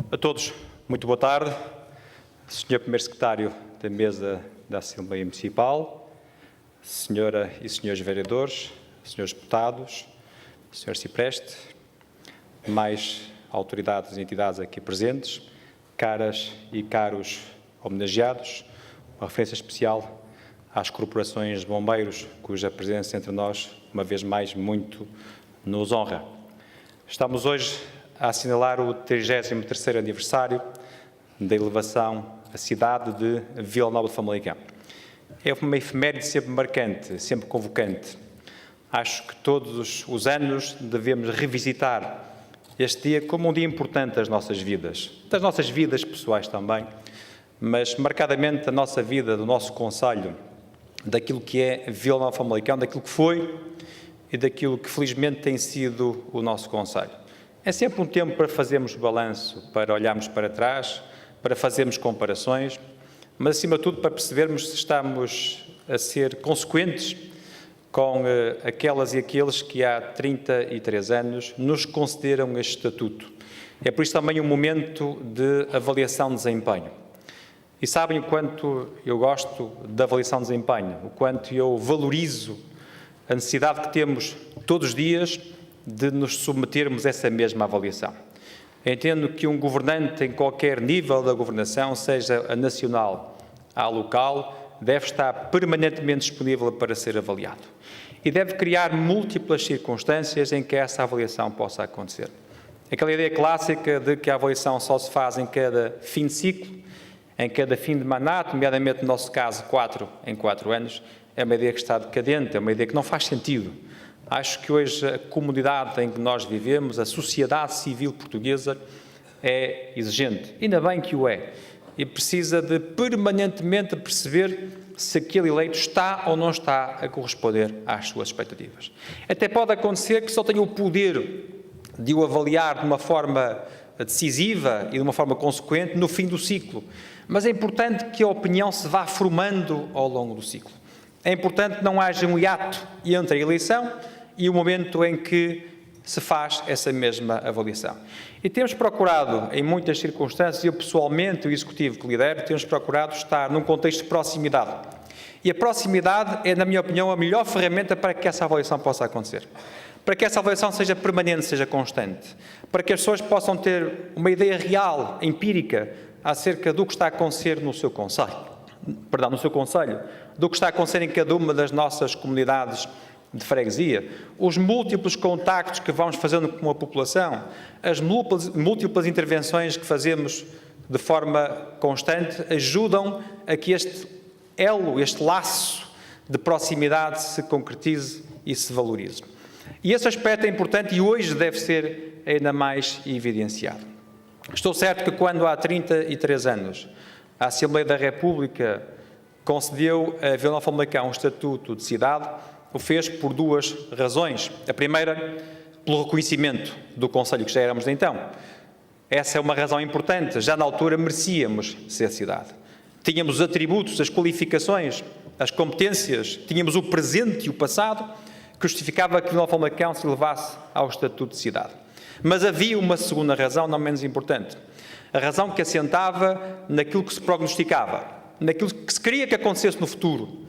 A todos, muito boa tarde. Senhor Primeiro Secretário da Mesa da Assembleia Municipal, Senhora e Senhores Vereadores, Senhores Deputados, Senhor Cipreste, mais autoridades e entidades aqui presentes, caras e caros homenageados, uma referência especial às corporações de bombeiros, cuja presença entre nós, uma vez mais, muito nos honra. Estamos hoje a assinalar o 33º aniversário da elevação à cidade de Vila Nova de Famalicão. É uma efeméride sempre marcante, sempre convocante. Acho que todos os anos devemos revisitar este dia como um dia importante das nossas vidas pessoais também, mas marcadamente da nossa vida, do nosso concelho, daquilo que é Vila Nova de Famalicão, daquilo que foi e daquilo que felizmente tem sido o nosso concelho. É sempre um tempo para fazermos balanço, para olharmos para trás, para fazermos comparações, mas acima de tudo para percebermos se estamos a ser consequentes com aquelas e aqueles que há 33 anos nos concederam este estatuto. É por isso também um momento de avaliação de desempenho. E sabem o quanto eu gosto da avaliação de desempenho, o quanto eu valorizo a necessidade que temos todos os dias de nos submetermos a essa mesma avaliação. Entendo que um governante em qualquer nível da governação, seja a nacional, a local, deve estar permanentemente disponível para ser avaliado. E deve criar múltiplas circunstâncias em que essa avaliação possa acontecer. Aquela ideia clássica de que a avaliação só se faz em cada fim de ciclo, em cada fim de mandato, nomeadamente no nosso caso 4 em 4 anos, é uma ideia que está decadente, é uma ideia que não faz sentido. Acho que hoje a comunidade em que nós vivemos, a sociedade civil portuguesa, é exigente. Ainda bem que o é. E precisa de permanentemente perceber se aquele eleito está ou não está a corresponder às suas expectativas. Até pode acontecer que só tenha o poder de o avaliar de uma forma decisiva e de uma forma consequente no fim do ciclo. Mas é importante que a opinião se vá formando ao longo do ciclo. É importante que não haja um hiato entre a eleição e o momento em que se faz essa mesma avaliação. E temos procurado, em muitas circunstâncias, eu pessoalmente, o Executivo que lidero, temos procurado estar num contexto de proximidade. E a proximidade é, na minha opinião, a melhor ferramenta para que essa avaliação possa acontecer. Para que essa avaliação seja permanente, seja constante. Para que as pessoas possam ter uma ideia real, empírica, acerca do que está a acontecer no seu concelho, do que está a acontecer em cada uma das nossas comunidades de freguesia, os múltiplos contactos que vamos fazendo com a população, as múltiplas intervenções que fazemos de forma constante, ajudam a que este elo, este laço de proximidade se concretize e se valorize. E esse aspecto é importante e hoje deve ser ainda mais evidenciado. Estou certo que quando há 33 anos a Assembleia da República concedeu a Vila Nova de Famalicão um estatuto de cidade, o fez por duas razões. A primeira, pelo reconhecimento do concelho que já éramos de então. Essa é uma razão importante. Já na altura merecíamos ser cidade. Tínhamos os atributos, as qualificações, as competências, tínhamos o presente e o passado que justificava que Vila Nova de Famalicão se levasse ao estatuto de cidade. Mas havia uma segunda razão, não menos importante. A razão que assentava naquilo que se prognosticava, naquilo que se queria que acontecesse no futuro.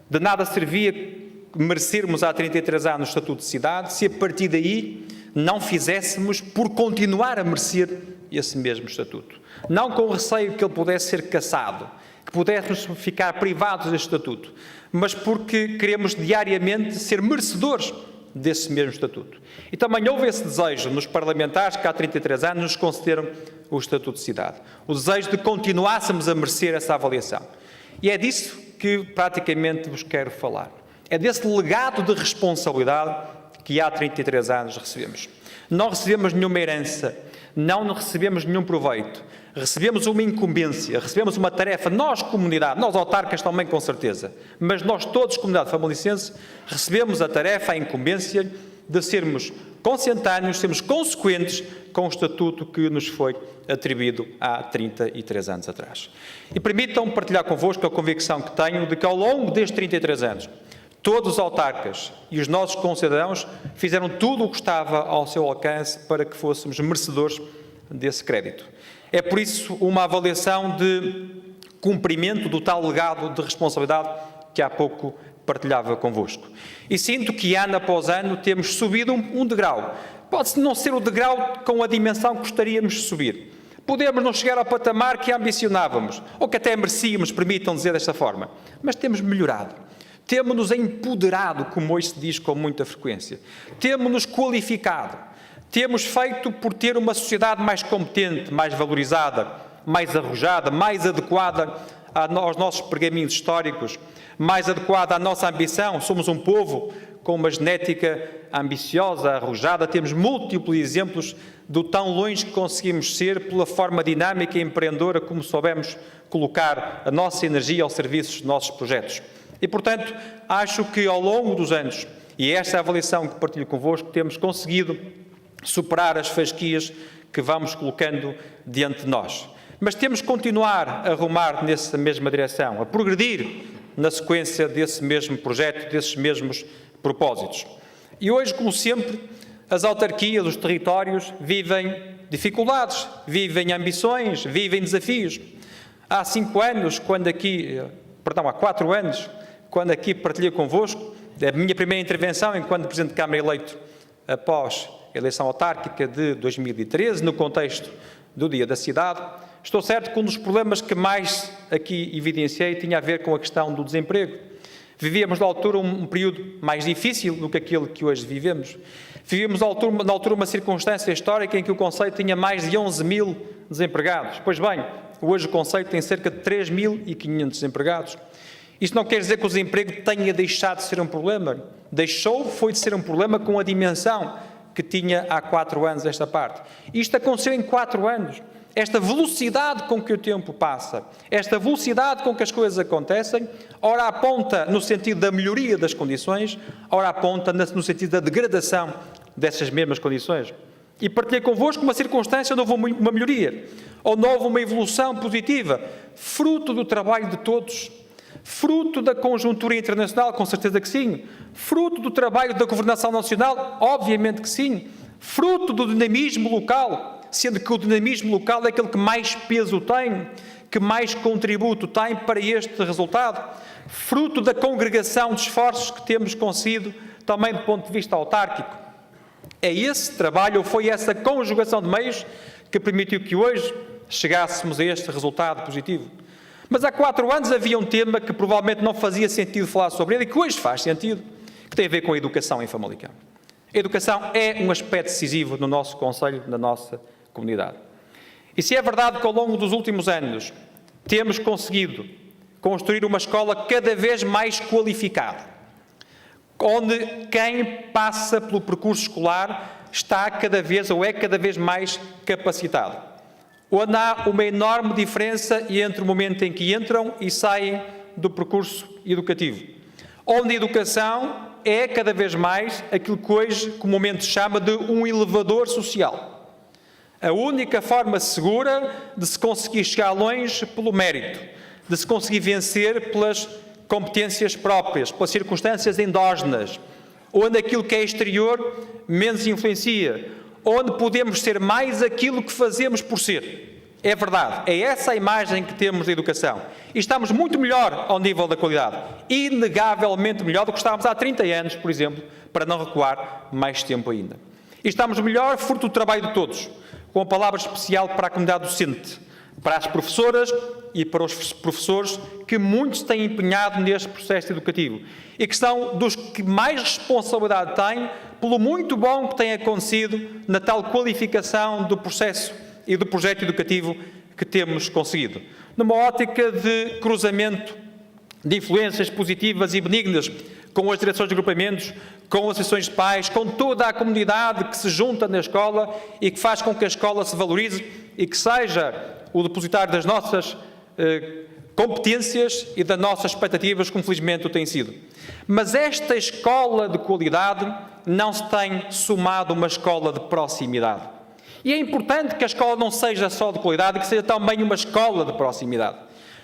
De nada servia merecermos há 33 anos o estatuto de cidade se a partir daí não fizéssemos por continuar a merecer esse mesmo estatuto. Não com o receio que ele pudesse ser cassado, que pudéssemos ficar privados deste estatuto, mas porque queremos diariamente ser merecedores desse mesmo estatuto. E também houve esse desejo nos parlamentares que há 33 anos nos concederam o estatuto de cidade. O desejo de continuássemos a merecer essa avaliação. E é disso que praticamente vos quero falar. É desse legado de responsabilidade que há 33 anos recebemos. Não recebemos nenhuma herança, não recebemos nenhum proveito. Recebemos uma incumbência, recebemos uma tarefa, nós comunidade, nós autarcas também com certeza, mas nós todos, comunidade famalicense, recebemos a tarefa, a incumbência de sermos conscientâneos, sermos consequentes com o estatuto que nos foi atribuído há 33 anos atrás. E permitam-me partilhar convosco a convicção que tenho de que ao longo destes 33 anos, todos os autarcas e os nossos concidadãos fizeram tudo o que estava ao seu alcance para que fôssemos merecedores desse crédito. É por isso uma avaliação de cumprimento do tal legado de responsabilidade que há pouco partilhava convosco. E sinto que ano após ano temos subido um degrau. Pode não ser o degrau com a dimensão que gostaríamos de subir. Podemos não chegar ao patamar que ambicionávamos, ou que até merecíamos, permitam dizer desta forma. Mas temos melhorado. Temos-nos empoderado, como hoje se diz com muita frequência. Temos-nos qualificado. Temos feito por ter uma sociedade mais competente, mais valorizada, mais arrojada, mais adequada aos nossos pergaminhos históricos, mais adequada à nossa ambição. Somos um povo com uma genética ambiciosa, arrojada. Temos múltiplos exemplos do tão longe que conseguimos ser pela forma dinâmica e empreendedora como soubemos colocar a nossa energia ao serviço dos nossos projetos. E, portanto, acho que ao longo dos anos, e esta é a avaliação que partilho convosco, temos conseguido superar as fasquias que vamos colocando diante de nós. Mas temos que continuar a rumar nessa mesma direção, a progredir na sequência desse mesmo projeto, desses mesmos propósitos. E hoje, como sempre, as autarquias, os territórios vivem dificuldades, vivem ambições, vivem desafios. Há 4 anos, quando aqui partilhei convosco, a minha primeira intervenção enquanto Presidente de Câmara eleito após a eleição autárquica de 2013, no contexto do Dia da Cidade, estou certo que um dos problemas que mais aqui evidenciei tinha a ver com a questão do desemprego. Vivíamos, na altura, um período mais difícil do que aquele que hoje vivemos. Vivíamos, na altura, uma circunstância histórica em que o Concelho tinha mais de 11 mil desempregados. Pois bem, hoje o Concelho tem cerca de 3.500 desempregados. Isto não quer dizer que o desemprego tenha deixado de ser um problema. Foi de ser um problema com a dimensão que tinha há 4 anos esta parte. Isto aconteceu em 4 anos. Esta velocidade com que o tempo passa, esta velocidade com que as coisas acontecem, ora aponta no sentido da melhoria das condições, ora aponta no sentido da degradação dessas mesmas condições. E partilhei convosco uma circunstância onde houve uma melhoria, onde houve uma evolução positiva, fruto do trabalho de todos, fruto da conjuntura internacional, com certeza que sim, fruto do trabalho da governação nacional, obviamente que sim, fruto do dinamismo local, sendo que o dinamismo local é aquele que mais peso tem, que mais contributo tem para este resultado, fruto da congregação de esforços que temos conseguido também do ponto de vista autárquico. É esse trabalho, ou foi essa conjugação de meios que permitiu que hoje chegássemos a este resultado positivo. Mas há 4 anos havia um tema que provavelmente não fazia sentido falar sobre ele e que hoje faz sentido, que tem a ver com a educação em Famalicão. A educação é um aspecto decisivo no nosso concelho, na nossa comunidade. E se é verdade que ao longo dos últimos anos temos conseguido construir uma escola cada vez mais qualificada, onde quem passa pelo percurso escolar está cada vez ou é cada vez mais capacitado, onde há uma enorme diferença entre o momento em que entram e saem do percurso educativo, onde a educação é cada vez mais aquilo que hoje comumente se chama de um elevador social. A única forma segura de se conseguir chegar longe pelo mérito, de se conseguir vencer pelas competências próprias, pelas circunstâncias endógenas, onde aquilo que é exterior menos influencia, onde podemos ser mais aquilo que fazemos por ser. É verdade, é essa a imagem que temos da educação. E estamos muito melhor ao nível da qualidade, inegavelmente melhor do que estávamos há 30 anos, por exemplo, para não recuar mais tempo ainda. E estamos melhor fruto do trabalho de todos, com a palavra especial para a comunidade docente, para as professoras e para os professores que muitos têm empenhado neste processo educativo e que são dos que mais responsabilidade têm pelo muito bom que tem acontecido na tal qualificação do processo e do projeto educativo que temos conseguido. Numa ótica de cruzamento de influências positivas e benignas com as direções de agrupamentos, com as associações de pais, com toda a comunidade que se junta na escola e que faz com que a escola se valorize e que seja o depositário das nossas competências e das nossas expectativas, como felizmente o tem sido. Mas esta escola de qualidade não se tem somado uma escola de proximidade. E é importante que a escola não seja só de qualidade, que seja também uma escola de proximidade.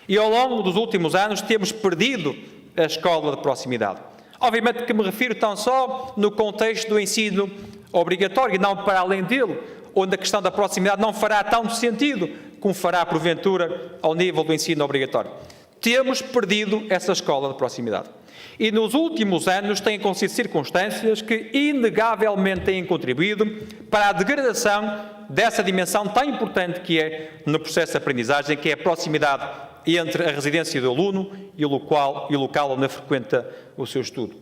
E ao longo dos últimos anos temos perdido a escola de proximidade. Obviamente que me refiro tão só no contexto do ensino obrigatório e não para além dele, onde a questão da proximidade não fará tanto sentido como fará, porventura, ao nível do ensino obrigatório. Temos perdido essa escola de proximidade. E nos últimos anos têm acontecido circunstâncias que inegavelmente têm contribuído para a degradação dessa dimensão tão importante que é no processo de aprendizagem, que é a proximidade entre a residência do aluno e o local onde frequenta o seu estudo.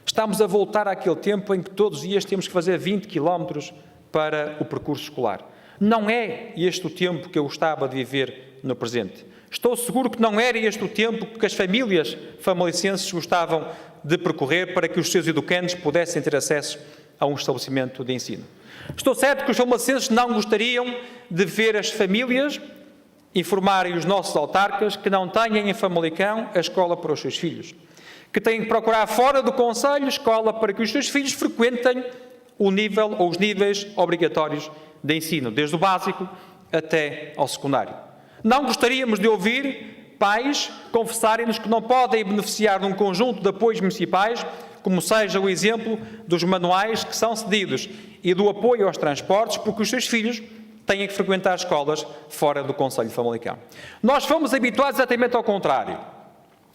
Estamos a voltar àquele tempo em que todos os dias temos que fazer 20 km para o percurso escolar. Não é este o tempo que eu gostava de viver no presente. Estou seguro que não era este o tempo que as famílias famalicenses gostavam de percorrer para que os seus educandos pudessem ter acesso a um estabelecimento de ensino. Estou certo que os famalicenses não gostariam de ver as famílias informarem os nossos autarcas que não têm em Famalicão a escola para os seus filhos, que têm que procurar fora do concelho escola para que os seus filhos frequentem o nível ou os níveis obrigatórios de ensino, desde o básico até ao secundário. Não gostaríamos de ouvir pais confessarem-nos que não podem beneficiar de um conjunto de apoios municipais, como seja o exemplo dos manuais que são cedidos e do apoio aos transportes, porque os seus filhos têm que frequentar escolas fora do concelho de Famalicão. Nós fomos habituados exatamente ao contrário.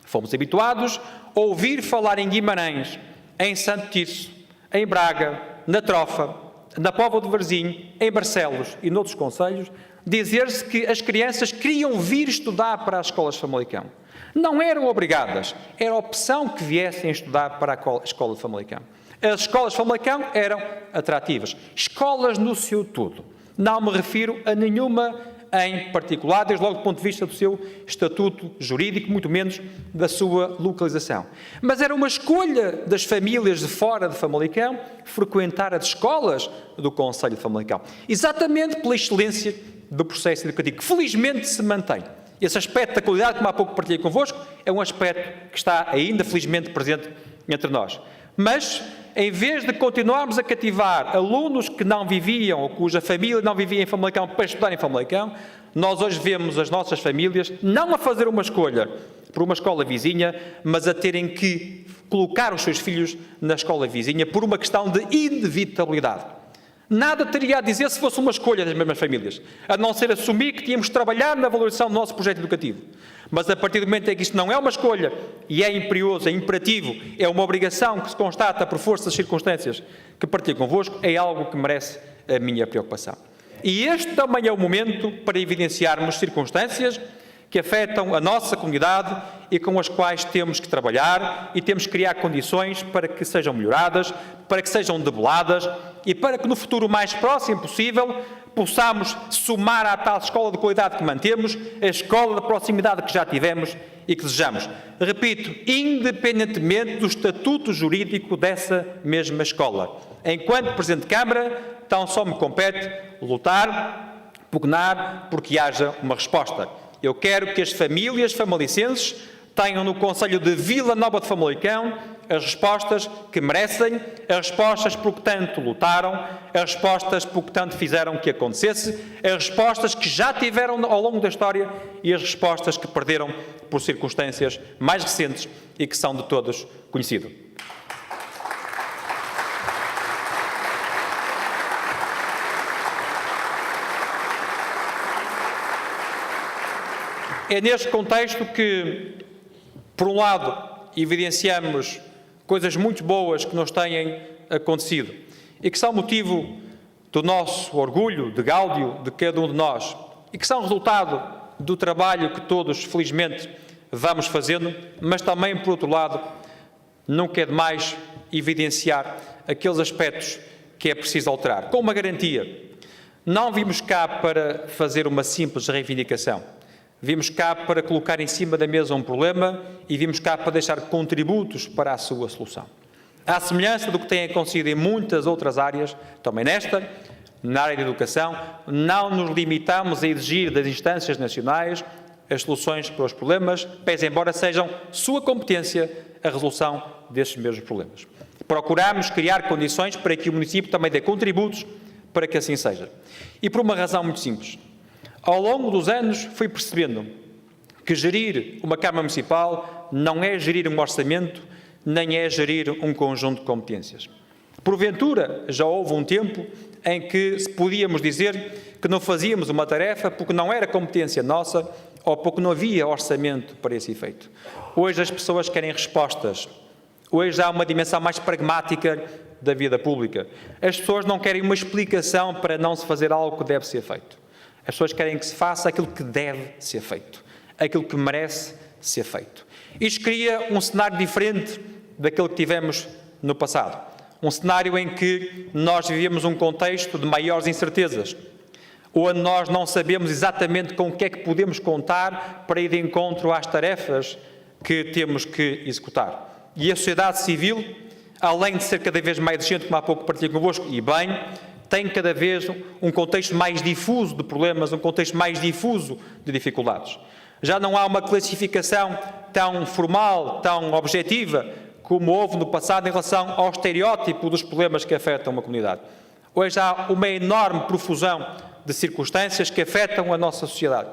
Fomos habituados a ouvir falar em Guimarães, em Santo Tirso, em Braga, na Trofa, na Póvoa de Varzim, em Barcelos e noutros concelhos, dizer-se que as crianças queriam vir estudar para as escolas de Famalicão. Não eram obrigadas, era a opção que viessem estudar para a escola de Famalicão. As escolas de Famalicão eram atrativas. Escolas no seu todo. Não me refiro a nenhuma em particular, desde logo do ponto de vista do seu estatuto jurídico, muito menos da sua localização. Mas era uma escolha das famílias de fora de Famalicão frequentar as escolas do concelho de Famalicão. Exatamente pela excelência do processo educativo, que felizmente se mantém. Esse aspecto da qualidade, como há pouco partilhei convosco, é um aspecto que está ainda felizmente presente entre nós. Mas, em vez de continuarmos a cativar alunos que não viviam ou cuja família não vivia em Famalicão para estudar em Famalicão, nós hoje vemos as nossas famílias não a fazer uma escolha por uma escola vizinha, mas a terem que colocar os seus filhos na escola vizinha por uma questão de inevitabilidade. Nada teria a dizer se fosse uma escolha das mesmas famílias, a não ser assumir que tínhamos de trabalhar na valorização do nosso projeto educativo. Mas a partir do momento em que isto não é uma escolha e é imperioso, é imperativo, é uma obrigação que se constata por força das circunstâncias que partilho convosco, é algo que merece a minha preocupação. E este também é o momento para evidenciarmos circunstâncias que afetam a nossa comunidade e com as quais temos que trabalhar e temos que criar condições para que sejam melhoradas, para que sejam debeladas e para que no futuro mais próximo possível possamos somar à tal escola de qualidade que mantemos, a escola de proximidade que já tivemos e que desejamos. Repito, independentemente do estatuto jurídico dessa mesma escola. Enquanto Presidente de Câmara, tão só me compete lutar, pugnar, porque haja uma resposta. Eu quero que as famílias famalicenses tenham no concelho de Vila Nova de Famalicão as respostas que merecem, as respostas por que tanto lutaram, as respostas por que tanto fizeram que acontecesse, as respostas que já tiveram ao longo da história e as respostas que perderam por circunstâncias mais recentes e que são de todos conhecidas. É neste contexto que, por um lado, evidenciamos coisas muito boas que nos têm acontecido e que são motivo do nosso orgulho, de gáudio, de cada um de nós e que são resultado do trabalho que todos, felizmente, vamos fazendo, mas também, por outro lado, nunca é demais evidenciar aqueles aspectos que é preciso alterar. Com uma garantia, não vimos cá para fazer uma simples reivindicação. Vimos cá para colocar em cima da mesa um problema e vimos cá para deixar contributos para a sua solução. À semelhança do que tem acontecido em muitas outras áreas, também nesta, na área da educação, não nos limitamos a exigir das instâncias nacionais as soluções para os problemas, pese embora sejam sua competência a resolução desses mesmos problemas. Procuramos criar condições para que o município também dê contributos para que assim seja. E por uma razão muito simples. Ao longo dos anos fui percebendo que gerir uma Câmara Municipal não é gerir um orçamento, nem é gerir um conjunto de competências. Porventura, já houve um tempo em que podíamos dizer que não fazíamos uma tarefa porque não era competência nossa ou porque não havia orçamento para esse efeito. Hoje as pessoas querem respostas. Hoje há uma dimensão mais pragmática da vida pública. As pessoas não querem uma explicação para não se fazer algo que deve ser feito. As pessoas querem que se faça aquilo que deve ser feito, aquilo que merece ser feito. Isto cria um cenário diferente daquele que tivemos no passado. Um cenário em que nós vivíamos um contexto de maiores incertezas, onde nós não sabemos exatamente com o que é que podemos contar para ir de encontro às tarefas que temos que executar. E a sociedade civil, além de ser cada vez mais exigente, como há pouco partilhei convosco, e bem, tem cada vez um contexto mais difuso de problemas, um contexto mais difuso de dificuldades. Já não há uma classificação tão formal, tão objetiva, como houve no passado em relação ao estereótipo dos problemas que afetam uma comunidade. Hoje há uma enorme profusão de circunstâncias que afetam a nossa sociedade.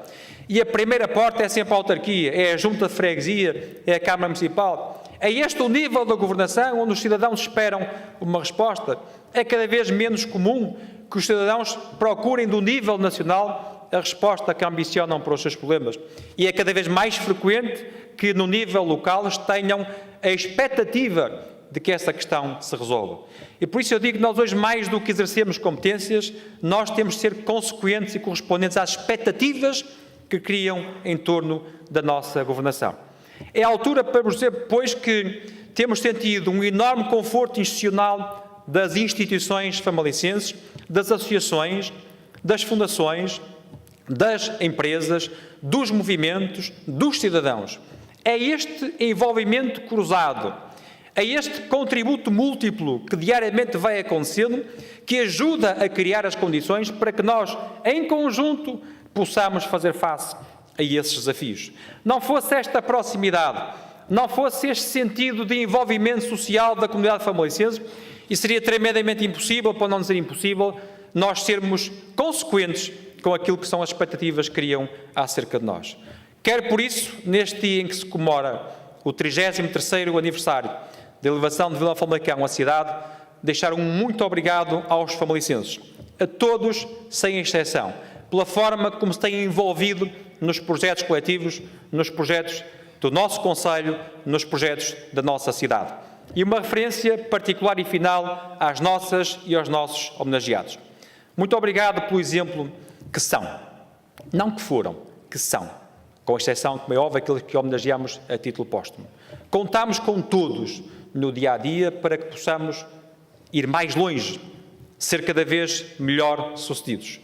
E a primeira porta é sempre a autarquia, é a junta de freguesia, é a Câmara Municipal. É este o nível da governação onde os cidadãos esperam uma resposta. É cada vez menos comum que os cidadãos procurem do nível nacional a resposta que ambicionam para os seus problemas. E é cada vez mais frequente que no nível local tenham a expectativa de que essa questão se resolva. E por isso eu digo que nós hoje, mais do que exercermos competências, nós temos de ser consequentes e correspondentes às expectativas que criam em torno da nossa governação. É a altura para vos dizer, pois, que temos sentido um enorme conforto institucional das instituições famalicenses, das associações, das fundações, das empresas, dos movimentos, dos cidadãos. É este envolvimento cruzado, é este contributo múltiplo que diariamente vai acontecendo que ajuda a criar as condições para que nós, em conjunto, possamos fazer face a esses desafios. Não fosse esta proximidade, não fosse este sentido de envolvimento social da comunidade famalicense, e seria tremendamente impossível, para não dizer impossível, nós sermos consequentes com aquilo que são as expectativas que criam acerca de nós. Quero, por isso, neste dia em que se comemora o 33º aniversário da elevação de Vila Famalicão à cidade, deixar um muito obrigado aos famalicenses, a todos, sem exceção, pela forma como se têm envolvido nos projetos coletivos, nos projetos do nosso concelho, nos projetos da nossa cidade. E uma referência particular e final às nossas e aos nossos homenageados. Muito obrigado pelo exemplo que são, não que foram, que são, com exceção, como é óbvio, aqueles que homenageamos a título póstumo. Contamos com todos no dia-a-dia para que possamos ir mais longe, ser cada vez melhor sucedidos.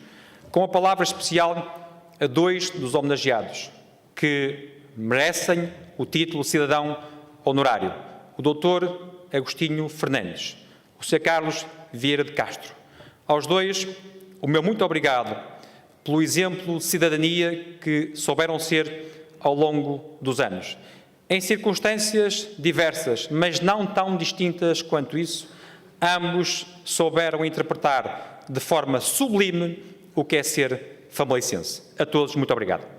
Com a palavra especial a dois dos homenageados que merecem o título cidadão honorário, o Dr. Agostinho Fernandes, o Sr. Carlos Vieira de Castro. Aos dois, o meu muito obrigado pelo exemplo de cidadania que souberam ser ao longo dos anos. Em circunstâncias diversas, mas não tão distintas quanto isso, ambos souberam interpretar de forma sublime o que é ser famalicense. A todos, muito obrigado.